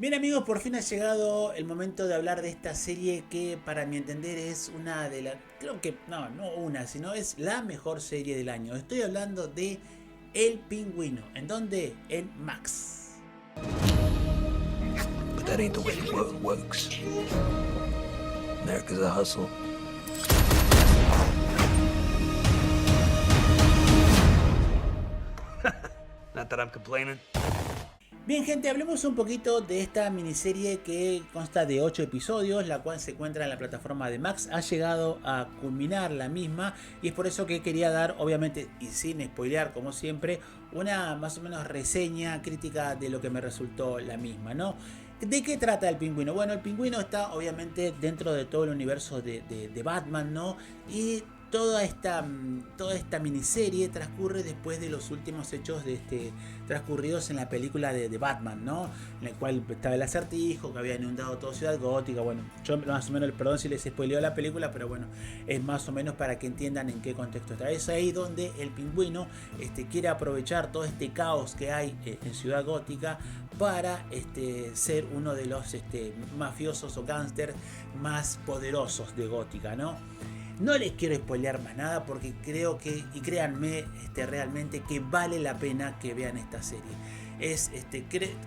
Bien amigos, por fin ha llegado el momento de hablar de esta serie que para mi entender es una de las, creo que, no una, sino es la mejor serie del año. Estoy hablando de El Pingüino. ¿En dónde? En Max. But that ain't the way the world works. America's a hustle. Not that I'm complaining. Bien gente, hablemos un poquito de esta miniserie que consta de 8 episodios, la cual se encuentra en la plataforma de Max. Ha llegado a culminar la misma y es por eso que quería dar, obviamente y sin spoilear como siempre, una más o menos reseña crítica de lo que me resultó la misma, ¿no? ¿De qué trata el pingüino? Bueno, el pingüino está obviamente dentro de todo el universo de Batman, ¿no? Y toda esta miniserie transcurre después de los últimos hechos transcurridos en la película de Batman, ¿no? En el cual estaba el acertijo que había inundado toda Ciudad Gótica. Bueno, yo más o menos, perdón si les spoileo la película, pero bueno, es más o menos para que entiendan en qué contexto está. Es ahí donde el pingüino quiere aprovechar todo este caos que hay en Ciudad Gótica para ser uno de los mafiosos o gángsters más poderosos de Gótica, ¿no? No les quiero spoilear más nada porque creo que, y créanme realmente que vale la pena que vean esta serie.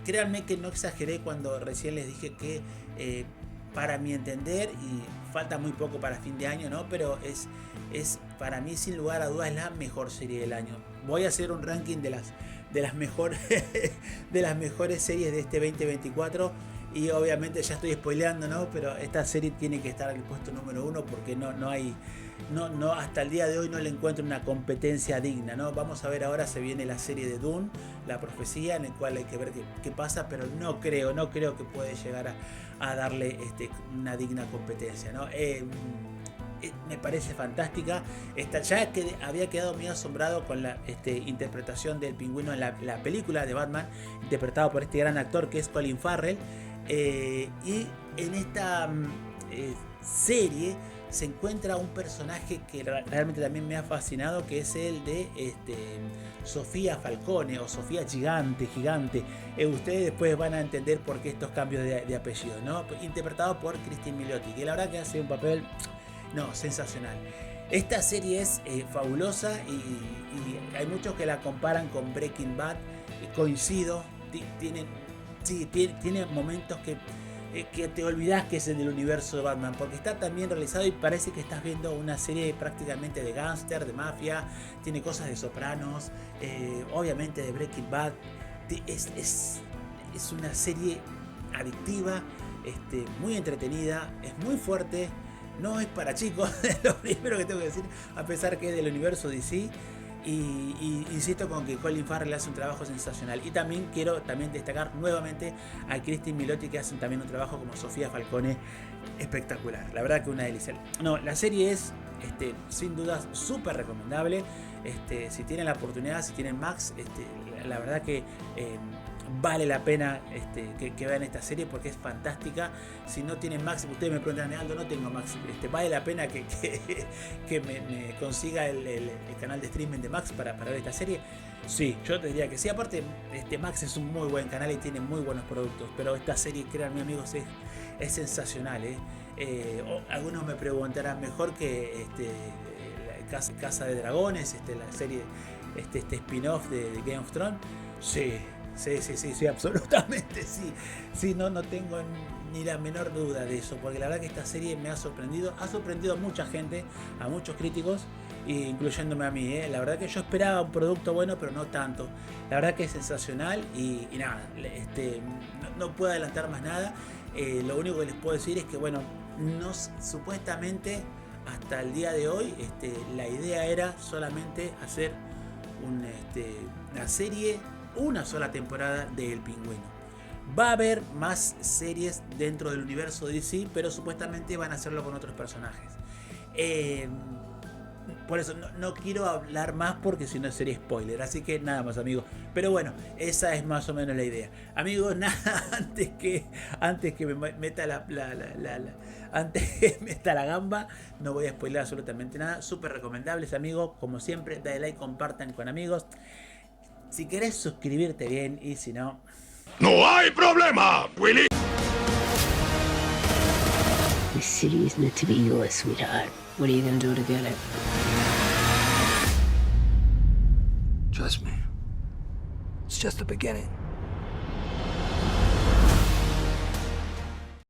Créanme que no exageré cuando recién les dije que para mi entender, y falta muy poco para fin de año, ¿no? Pero es para mí sin lugar a dudas la mejor serie del año. Voy a hacer un ranking de las mejores de las mejores series de este 2024. Y obviamente ya estoy spoileando, ¿no? Pero esta serie tiene que estar en el puesto número 1 porque no hay, hasta el día de hoy no le encuentro una competencia digna, ¿no? Vamos a ver ahora, se viene la serie de Dune, La Profecía, en el cual hay que ver qué pasa, pero no creo que puede llegar a darle una digna competencia, ¿no? Me parece fantástica. Ya que había quedado muy asombrado con la interpretación del pingüino en la película de Batman, interpretado por este gran actor que es Colin Farrell. Y en esta serie se encuentra un personaje que realmente también me ha fascinado, que es el de Sofía Falcone o Sofía Gigante. Ustedes después van a entender por qué estos cambios de apellido, ¿no? Interpretado por Cristin Milioti, que la verdad que hace un papel sensacional. Esta serie es fabulosa y hay muchos que la comparan con Breaking Bad. Coincido, tiene momentos que te olvidas que es el del universo de Batman, porque está tan bien realizado y parece que estás viendo una serie prácticamente de gángster, de mafia. Tiene cosas de Sopranos, obviamente de Breaking Bad. Es una serie adictiva, muy entretenida, es muy fuerte. No es para chicos, es lo primero que tengo que decir, a pesar que es del universo DC. Y insisto con que Colin Farrell hace un trabajo sensacional. Y también quiero destacar nuevamente a Cristin Milioti, que hace también un trabajo como Sofía Falcone espectacular. La verdad que una delicia. No, la serie es sin dudas súper recomendable. Si tienen la oportunidad, si tienen Max, la verdad que vale la pena que vean esta serie porque es fantástica. Si no tienen Max, ustedes me preguntan, Aldo, no tengo Max, vale la pena que me consiga el canal de streaming de Max para ver esta serie. Sí, yo te diría que sí. Aparte, Max es un muy buen canal y tiene muy buenos productos, pero esta serie, créanme amigos, es sensacional, algunos me preguntarán, mejor que Casa de Dragones, la serie, este spin-off de Game of Thrones. Sí, absolutamente sí. Sí, no tengo ni la menor duda de eso, porque la verdad que esta serie me ha sorprendido a mucha gente, a muchos críticos, incluyéndome a mí, La verdad que yo esperaba un producto bueno, pero no tanto. La verdad que es sensacional y nada, no puedo adelantar más nada. Lo único que les puedo decir es que, bueno, supuestamente hasta el día de hoy la idea era solamente hacer una serie, una sola temporada de El Pingüino. Va a haber más series dentro del universo DC, pero supuestamente van a hacerlo con otros personajes. Por eso no quiero hablar más porque si no sería spoiler. Así que nada más, amigos. Pero bueno, esa es más o menos la idea. Amigos, nada, antes que me meta antes que meta la gamba, no voy a spoiler absolutamente nada. Súper recomendables, amigos. Como siempre, dale like, compartan con amigos. Si querés suscribirte bien y si no, ¡No hay problema, Willy! This city is meant to be yours, sweetheart. What are you gonna do to get it? Trust me. It's just the beginning.